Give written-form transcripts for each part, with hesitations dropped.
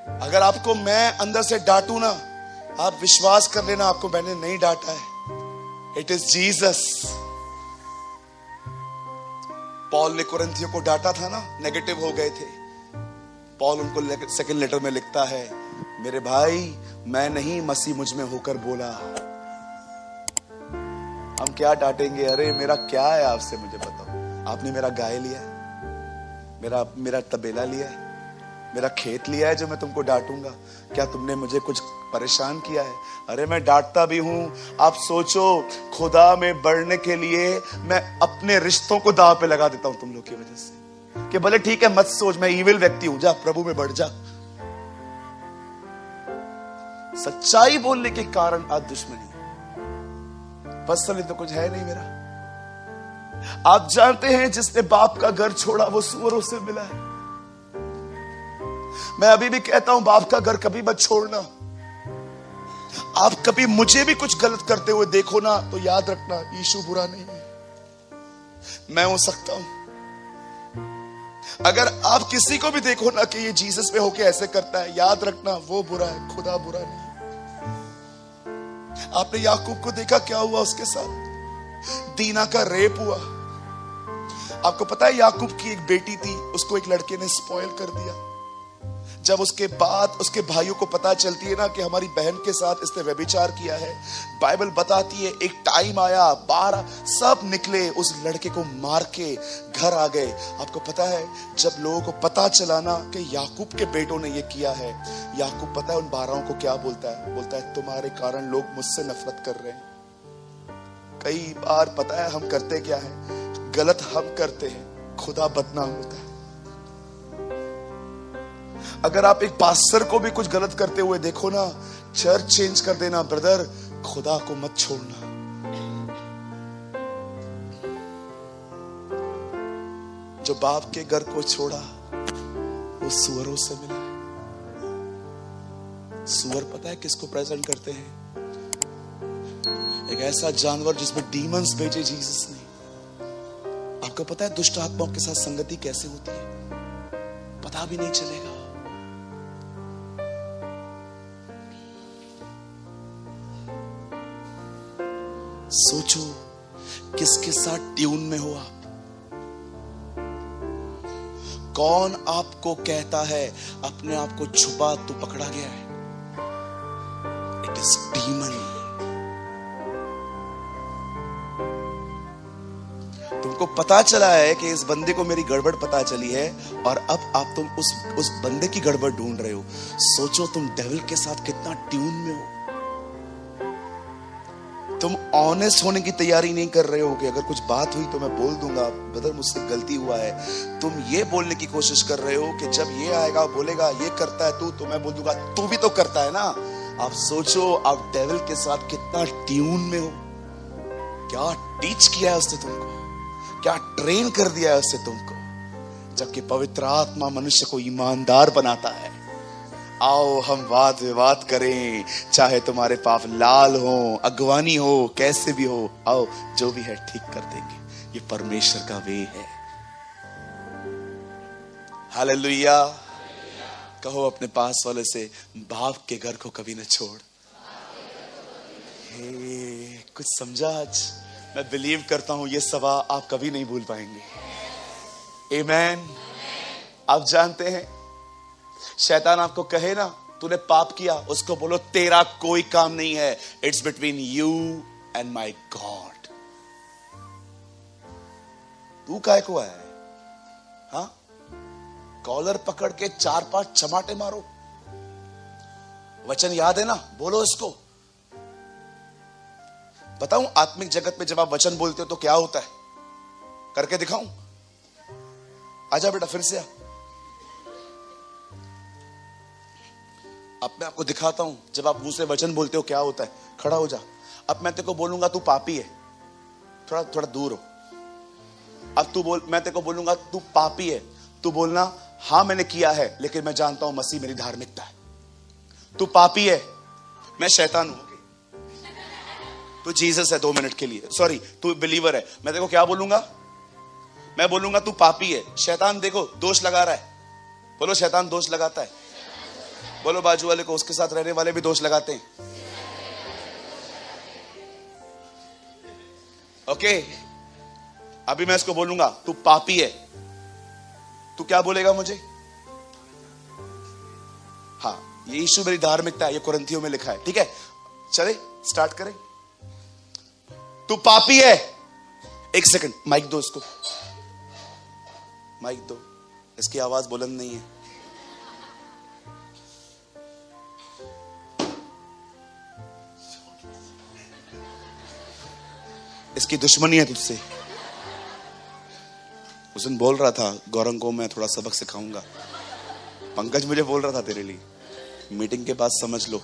अगर आपको मैं अंदर से डांटू ना, आप विश्वास कर लेना आपको मैंने नहीं डांटा है। It is Jesus. पॉल ने कुरिन्थियों को डांटा था ना, नेगेटिव हो गए थे। पॉल उनको सेकंड लेटर में लिखता है, मेरे भाई मैं नहीं, मसीह मुझ में होकर बोला। हम क्या डांटेंगे? अरे मेरा क्या है आपसे, मुझे बताओ। आपने मेरा गाय लिया है, मेरा तबेला लिया है, मेरा खेत लिया है जो मैं तुमको डांटूंगा? क्या तुमने मुझे कुछ परेशान किया है? अरे मैं डांटता भी हूं। आप सोचो, खुदा में बढ़ने के लिए मैं अपने रिश्तों को दांव पे लगा देता हूं तुम लोग की वजह से, कि भले ठीक है मत सोच मैं इविल व्यक्ति हूं, जा प्रभु में बढ़ जा। सच्चाई बोलने के कारण आज दुश्मनी। पर्सनली तो कुछ है नहीं मेरा। आप जानते हैं जिसने बाप का घर छोड़ा वो सुअरों से मिला है। मैं अभी भी कहता हूं बाप का घर कभी मत छोड़ना। आप कभी मुझे भी कुछ गलत करते हुए देखो ना, तो याद रखना यीशु बुरा नहीं है, मैं हो सकता हूं। अगर आप किसी को भी देखो ना कि ये जीसस पे होके ऐसे करता है, याद रखना वो बुरा है, खुदा बुरा नहीं। आपने याकूब को देखा क्या हुआ उसके साथ? दीना का रेप हुआ। आपको पता है याकूब की एक बेटी थी, उसको एक लड़के ने स्पॉइल कर दिया। जब उसके बाद उसके भाइयों को पता चलती है ना कि हमारी बहन के साथ इसने व्यभिचार किया है, बाइबल बताती है एक टाइम आया, 12 सब निकले उस लड़के को मार के घर आ गए। आपको पता है जब लोगों को पता चला ना कि याकूब के बेटों ने ये किया है, याकूब पता है उन 12 को क्या बोलता है? बोलता है तुम्हारे कारण लोग मुझसे नफरत कर रहे हैं। कई बार पता है हम करते क्या है? गलत हम करते हैं, खुदा बदनाम होता है। अगर आप एक पास्टर को भी कुछ गलत करते हुए देखो ना, चर्च चेंज कर देना ब्रदर, खुदा को मत छोड़ना। जो बाप के घर को छोड़ा वो सुअरों से मिला है। सुअर पता है किसको प्रेजेंट करते हैं? एक ऐसा जानवर जिसमें डीमंस भेजे जीसस ने। आपको पता है दुष्ट आत्माओं के साथ संगति कैसे होती है? पता भी नहीं चलेगा। सोचो किसके साथ ट्यून में हो आप? कौन आपको कहता है अपने आप को छुपा, तू पकड़ा गया है? It is demon. तुमको पता चला है कि इस बंदे को मेरी गड़बड़ पता चली है और अब आप तुम उस बंदे की गड़बड़ ढूंढ रहे हो। सोचो तुम डेविल के साथ कितना ट्यून में हो। तुम ऑनेस्ट होने की तैयारी नहीं कर रहे हो कि अगर कुछ बात हुई तो मैं बोल दूंगा ब्रदर मुझसे गलती हुआ है। तुम ये बोलने की कोशिश कर रहे हो कि जब ये आएगा बोलेगा ये करता है तू, तो मैं बोल दूंगा तू भी तो करता है ना। आप सोचो आप डेविल के साथ कितना ट्यून में हो। क्या टीच किया है उसने तुमको, क्या ट्रेन कर दिया है उसने तुमको। जबकि पवित्र आत्मा मनुष्य को ईमानदार बनाता है। आओ हम वाद विवाद करें, चाहे तुम्हारे पाप लाल हो, अगवानी हो, कैसे भी हो, आओ जो भी है ठीक कर देंगे। ये परमेश्वर का वे है। हालेलुया। कहो अपने पास वाले से, बाप के घर को कभी न छोड़। कुछ समझा आज? मैं बिलीव करता हूं ये सवा आप कभी नहीं भूल पाएंगे। आमीन। आप जानते हैं शैतान आपको कहे ना तूने पाप किया, उसको बोलो तेरा कोई काम नहीं है, it's between you and my God. तू काहे को आया है? हाँ, कॉलर पकड़ के 4-5 चमाटे मारो। वचन याद है ना, बोलो इसको। बताऊं आत्मिक जगत में जब आप वचन बोलते हो तो क्या होता है? करके दिखाऊं? आजा बेटा फिर से आ। अब मैं आपको दिखाता हूं जब आप मुंह से वचन बोलते हो क्या होता है। खड़ा हो जा। अब मैं तेरे को बोलूंगा तू पापी है, थोड़ा थोड़ा दूर हो। अब तू बोल, मैं तेरे को बोलूंगा तू पापी है, तू बोलना हां मैंने किया है लेकिन मैं जानता हूं मसीह मेरी धार्मिकता है। तू पापी है, मैं शैतान हूं, तू जीसस है 2 मिनट के लिए, सॉरी तू बिलीवर है। मैं तेरे को क्या बोलूंगा? मैं बोलूंगा तू पापी है। शैतान देखो दोष लगा रहा है, बोलो शैतान दोष लगाता है। बोलो बाजू वाले को, उसके साथ रहने वाले भी दोष लगाते हैं। ओके, अभी मैं इसको बोलूंगा तू पापी है, तू क्या बोलेगा मुझे? हाँ, ये यीशु मेरी धार्मिकता है, ये कुरिन्थियों में लिखा है। ठीक है, चले स्टार्ट करें। तू पापी है। एक सेकंड, माइक दो इसको, माइक दो, इसकी आवाज बुलंद नहीं है। इसकी दुश्मनी है तुझसे। उस दिन बोल रहा था गौरंग को मैं थोड़ा सबक सिखाऊंगा, पंकज मुझे बोल रहा था तेरे लिए, मीटिंग के बाद समझ लो।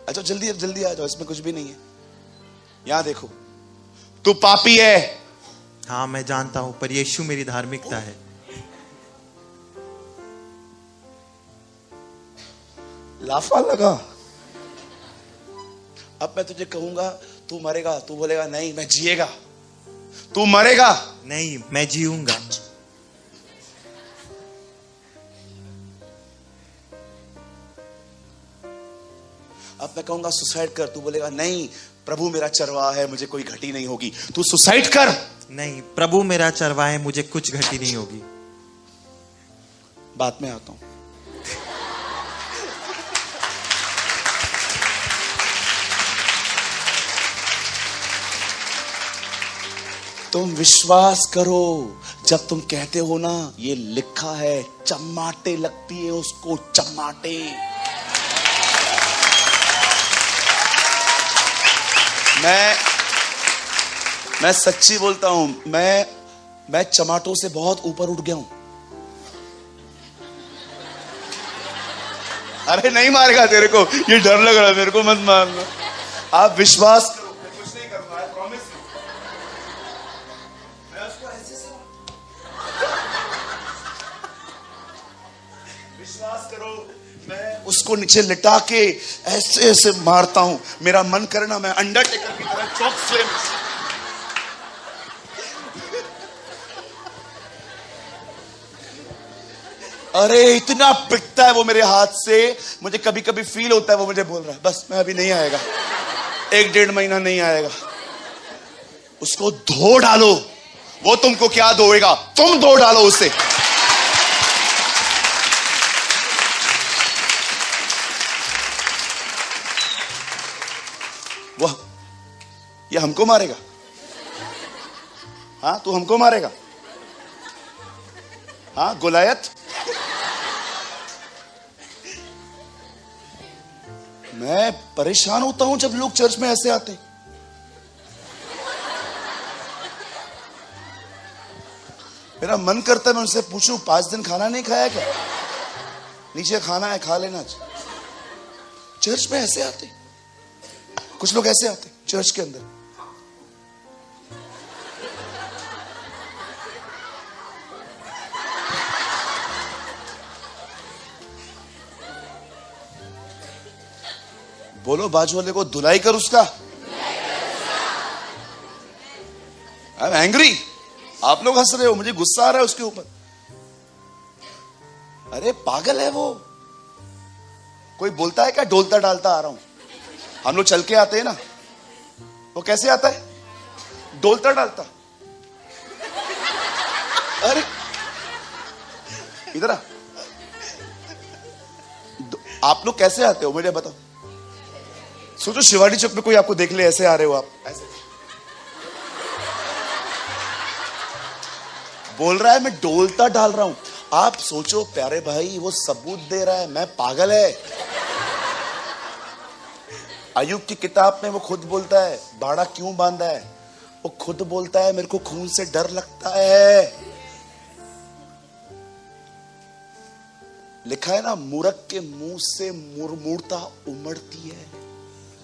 अच्छा जल्दी जल्दी आ जाओ, इसमें कुछ भी नहीं है। यहां देखो, तू पापी है। हाँ मैं जानता हूं, पर यीशु मेरी धार्मिकता है। लाफा लगा। अब मैं तुझे कहूंगा तू मरेगा, तू बोलेगा नहीं मैं जिएगा। तू मरेगा। नहीं मैं जीऊंगा। अब मैं कहूंगा सुसाइड कर, तू बोलेगा नहीं प्रभु मेरा चरवाहा है, मुझे कोई घटी नहीं होगी। तू सुसाइड कर। नहीं, प्रभु मेरा चरवाहा है, मुझे कुछ घटी नहीं होगी। बात में आता हूं। तुम विश्वास करो, जब तुम कहते हो ना ये लिखा है, चमाटे लगती है उसको, चमाटे। मैं सच्ची बोलता हूं, मैं चमाटों से बहुत ऊपर उठ गया हूं। अरे नहीं मारेगा तेरे को, ये डर लग रहा है मेरे को, मत मारना। आप विश्वास करो, मैं कुछ नहीं करूंगा, आई प्रॉमिस। मैं उसको ऐसे से विश्वास करो, मैं उसको नीचे लिटा के ऐसे ऐसे मारता हूं। मेरा मन करना मैं अंडरटेकर की तरह चौक स्लैम। अरे इतना पिटता है वो मेरे हाथ से, मुझे कभी कभी फील होता है वो मुझे बोल रहा है बस मैं अभी नहीं आएगा, 1-1.5 महीना नहीं आएगा। उसको धो डालो। वो तुमको क्या धोएगा, तुम धो डालो उसे। वह ये हमको मारेगा। हाँ तू हमको मारेगा। हाँ गोलायत। मैं परेशान होता हूं जब लोग चर्च में ऐसे आते। मेरा मन करता है मैं उनसे पूछूं 5 दिन खाना नहीं खाया क्या? नीचे खाना है, खा लेना। चर्च में ऐसे आते, कुछ लोग ऐसे आते चर्च के अंदर। बोलो बाजू वाले को, धुलाई कर उसका। I am angry. आप लोग हंस रहे हो, मुझे गुस्सा आ रहा है उसके ऊपर। अरे पागल है वो। कोई बोलता है क्या डोलता डालता आ रहा हूं? हम लोग चल के आते हैं ना, वो कैसे आता है? डोलता डालता। अरे इधर आ। आप लोग कैसे आते हो मुझे बताओ। सोचो शिवाजी चौक में कोई आपको देख ले, ऐसे आ रहे हो आप, ऐसे बोल रहा है मैं डोलता डाल रहा हूं। आप सोचो प्यारे भाई, वो सबूत दे रहा है मैं पागल है। अय्यूब की किताब में वो खुद बोलता है बाड़ा क्यों बांधा है। वो खुद बोलता है मेरे को खून से डर लगता है। लिखा है ना, मूर्ख के मुंह से मूर्खता उमड़ती है।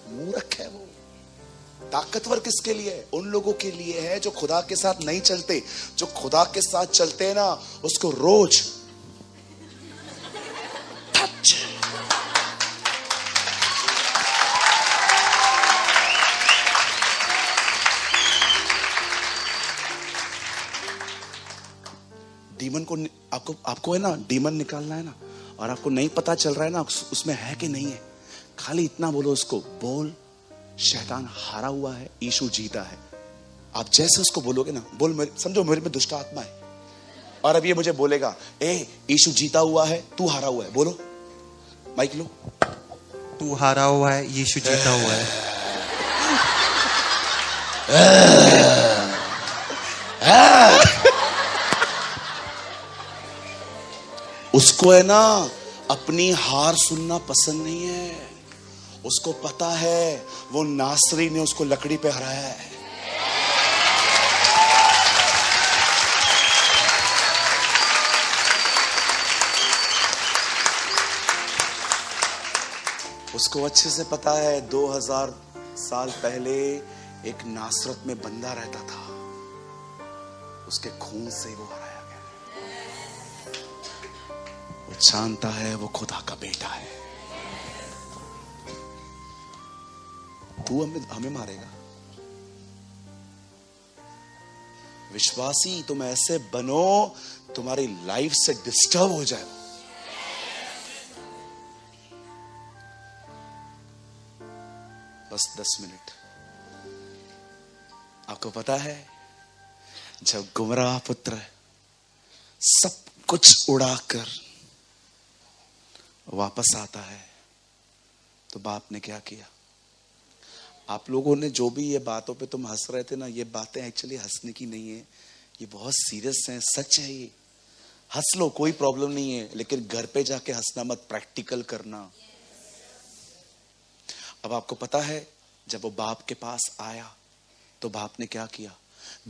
मूर्ख है वो। ताकतवर किसके लिए है? उन लोगों के लिए है जो खुदा के साथ नहीं चलते। जो खुदा के साथ चलते हैं ना, उसको रोज टच। डीमन को, आपको है ना डीमन निकालना है ना, और आपको नहीं पता चल रहा है ना उसमें है कि नहीं है, खाली इतना बोलो उसको, बोल शैतान हारा हुआ है, यीशु जीता है। आप जैसे उसको बोलोगे ना, बोल समझो मेरे में दुष्ट आत्मा है, और अब ये मुझे बोलेगा ए यीशु जीता हुआ है, तू हारा हुआ है। बोलो, माइक लो। तू हारा हुआ है, यीशु जीता हुआ है। उसको है ना अपनी हार सुनना पसंद नहीं है। उसको पता है वो नासरी ने उसको लकड़ी पे हराया है। उसको अच्छे से पता है 2000 साल पहले एक नासरत में बंदा रहता था, उसके खून से वो हराया गया। वो जानता है वो खुदा का बेटा है। तू हमें मारेगा? विश्वासी तुम ऐसे बनो तुम्हारी लाइफ से डिस्टर्ब हो जाए। बस 10 मिनट। आपको पता है जब गुमराह पुत्र सब कुछ उड़ाकर वापस आता है तो बाप ने क्या किया? आप लोगों ने जो भी ये बातों पे तुम हंस रहे थे ना, ये बातें एक्चुअली हंसने की नहीं है, ये बहुत सीरियस है, सच है। ये हंस लो, कोई प्रॉब्लम नहीं है, लेकिन घर पे जाके हंसना मत, प्रैक्टिकल करना। अब आपको पता है जब वो बाप के पास आया तो बाप ने क्या किया?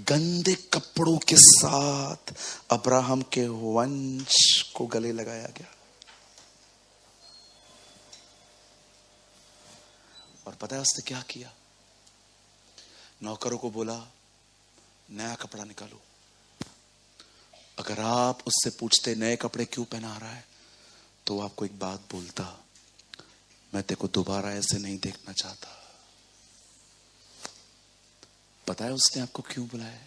गंदे कपड़ों के साथ अब्राहम के वंश को गले लगाया गया। और पता है उसने क्या किया? नौकरों को बोला नया कपड़ा निकालो। अगर आप उससे पूछते नए कपड़े क्यों पहना रहा है, तो आपको एक बात बोलता, मैं तेरे को दोबारा ऐसे नहीं देखना चाहता। पता है उसने आपको क्यों बुलाया?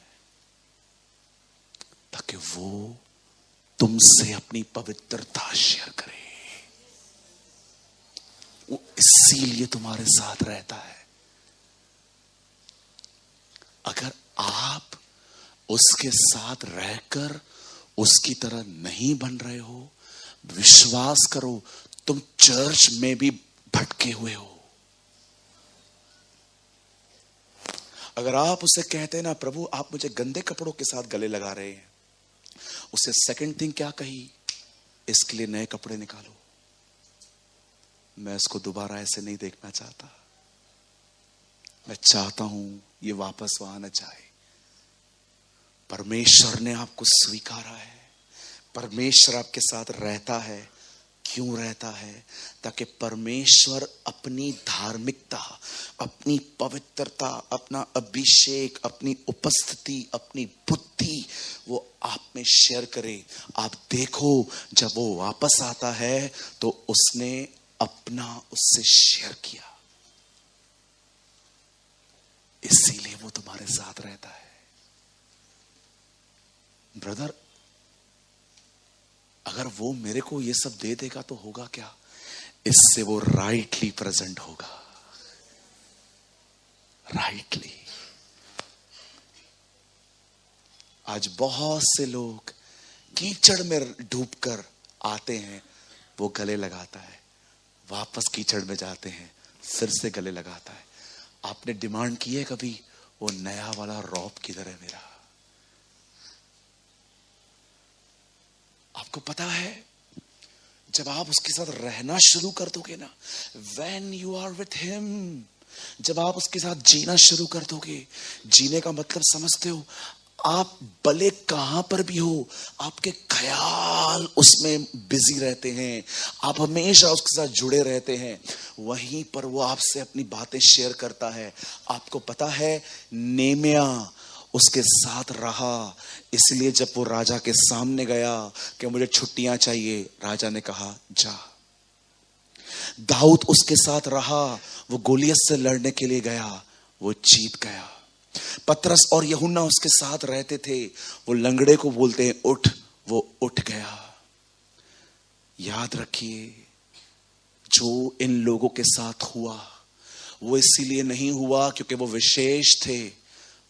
ताकि वो तुमसे अपनी पवित्रता शेयर करे। वो इसीलिए तुम्हारे साथ रहता है। अगर आप उसके साथ रहकर उसकी तरह नहीं बन रहे हो, विश्वास करो तुम चर्च में भी भटके हुए हो। अगर आप उसे कहते हैं ना, प्रभु आप मुझे गंदे कपड़ों के साथ गले लगा रहे हैं, उसे सेकंड थिंग क्या कही? इसके लिए नए कपड़े निकालो। मैं इसको दोबारा ऐसे नहीं देखना चाहता। मैं चाहता हूं ये वापस वहां न जाए। परमेश्वर ने आपको स्वीकारा है, परमेश्वर आपके साथ रहता है। क्यों रहता है? ताकि परमेश्वर अपनी धार्मिकता, अपनी पवित्रता, अपना अभिषेक, अपनी उपस्थिति, अपनी बुद्धि वो आप में शेयर करे। आप देखो जब वो वापस आता है तो उसने अपना उससे शेयर किया, इसीलिए वो तुम्हारे साथ रहता है। ब्रदर, अगर वो मेरे को ये सब दे देगा तो होगा क्या? इससे वो राइटली प्रेजेंट होगा। राइटली। आज बहुत से लोग कीचड़ में डूबकर आते हैं, वो गले लगाता है, वापस कीचड़ में जाते हैं, फिर से गले लगाता है। आपने डिमांड की है कभी वो नया वाला रॉब किधर है मेरा? आपको पता है जब आप उसके साथ रहना शुरू कर दोगे ना, when you are with him, जब आप उसके साथ जीना शुरू कर दोगे, जीने का मतलब समझते हो? आप भले कहां पर भी हो, आपके ख्याल उसमें बिजी रहते हैं, आप हमेशा उसके साथ जुड़े रहते हैं, वहीं पर वो आपसे अपनी बातें शेयर करता है। आपको पता है नेमिया उसके साथ रहा, इसलिए जब वो राजा के सामने गया कि मुझे छुट्टियां चाहिए, राजा ने कहा जा। दाऊद उसके साथ रहा, वो गोलियत से लड़ने के लिए गया, वो जीत गया। पतरस और यूहन्ना उसके साथ रहते थे, वो लंगड़े को बोलते हैं उठ, वो उठ गया। याद रखिए, जो इन लोगों के साथ हुआ वो इसीलिए नहीं हुआ क्योंकि वो विशेष थे,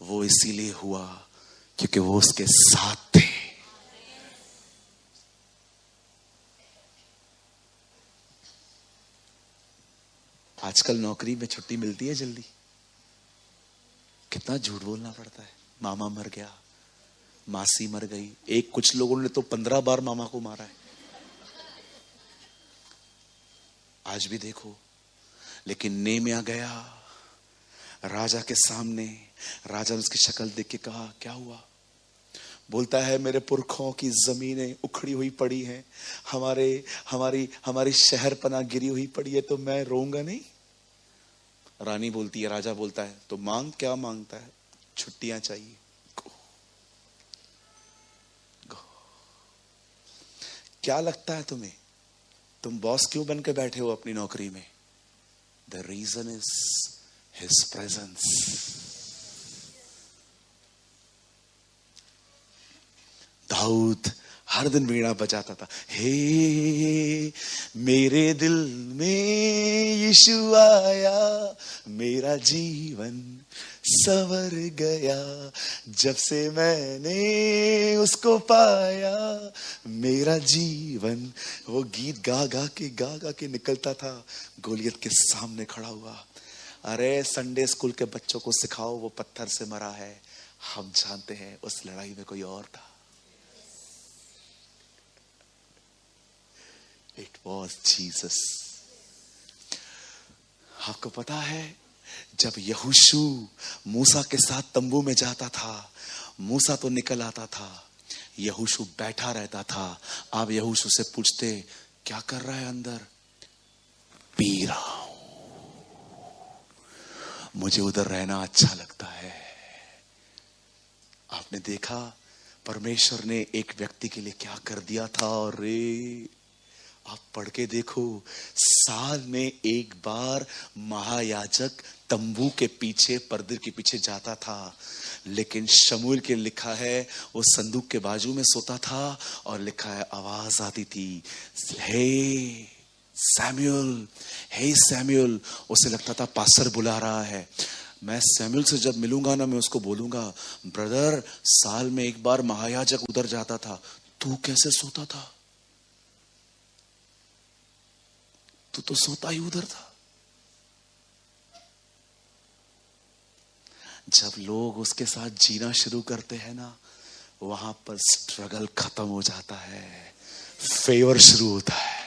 वो इसीलिए हुआ क्योंकि वो उसके साथ थे। आजकल नौकरी में छुट्टी मिलती है जल्दी? कितना झूठ बोलना पड़ता है। मामा मर गया, मासी मर गई, एक कुछ लोगों ने तो 15 बार मामा को मारा है। आज भी देखो। लेकिन नेमिया गया राजा के सामने, राजा ने उसकी शक्ल देख के कहा, क्या हुआ? बोलता है, मेरे पुरखों की जमीनें उखड़ी हुई पड़ी हैं, हमारी शहरपना गिरी हुई पड़ी है, तो मैं रोऊंगा नहीं? रानी बोलती है, राजा बोलता है, तो मांग। क्या मांगता है? छुट्टियां चाहिए। गो। क्या लगता है तुम्हें, तुम बॉस क्यों बन के बैठे हो अपनी नौकरी में? The reason is his presence. Dawood हर दिन वीणा बजाता था, हे मेरे दिल में यीशु आया, मेरा जीवन संवर गया, जब से मैंने उसको पाया, मेरा जीवन। वो गीत गा गा के निकलता था, गोलियत के सामने खड़ा हुआ। अरे संडे स्कूल के बच्चों को सिखाओ, वो पत्थर से मरा है, हम जानते हैं उस लड़ाई में कोई और था। It was Jesus. आपको पता है, जब यहोशू मूसा के साथ तंबू में जाता था, मूसा तो निकल आता था, यहोशू बैठा रहता था। आप यहोशू से पूछते, क्या कर रहा है अंदर? पी रहा हूं, मुझे उधर रहना अच्छा लगता है। आपने देखा परमेश्वर ने एक व्यक्ति के लिए क्या कर दिया था? और आप पढ़ के देखो, साल में एक बार महायाजक तंबू के पीछे, पर्दे के पीछे जाता था। लेकिन शमूएल के लिखा है, वो संदूक के बाजू में सोता था और लिखा है, आवाज आती थी, हे सैमुअल, हे सैमुअल। उसे लगता था पास्टर बुला रहा है। मैं सैमुअल से जब मिलूंगा ना, मैं उसको बोलूंगा, ब्रदर साल में एक बार महायाजक उधर जाता था, तू कैसे सोता था? तू तो सोता ही उधर था। जब लोग उसके साथ जीना शुरू करते हैं ना, वहां पर स्ट्रगल खत्म हो जाता है, फेवर शुरू होता है।